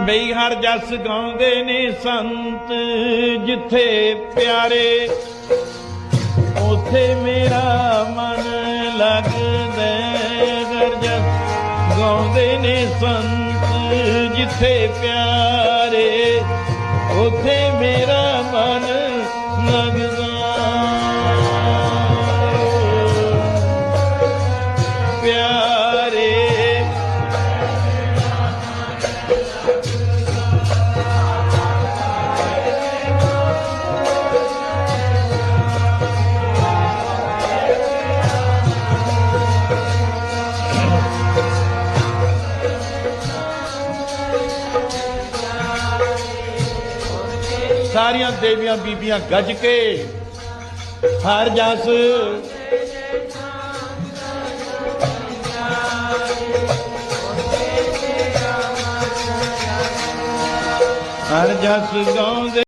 ਬਈ ਹਰ ਜਸ ਗਾਉਂਦੇ ਨੇ ਸੰਤ, ਜਿੱਥੇ ਪਿਆਰੇ ਉਥੇ ਮੇਰਾ ਮਨ ਲੱਗਦਾ। ਹਰ ਜਸ ਗਾਉਂਦੇ ਨੇ ਸੰਤ, ਜਿੱਥੇ ਪਿਆਰੇ ਉਥੇ ਮੇਰਾ ਮਨ ਲੱਗਦਾ। ਸਾਰੀਆਂ ਦੇਵੀਆਂ ਬੀਬੀਆਂ ਗੱਜ ਕੇ ਹਰ ਜਸ ਹਰ ਜਸ ਗਾਉਂਦੇ।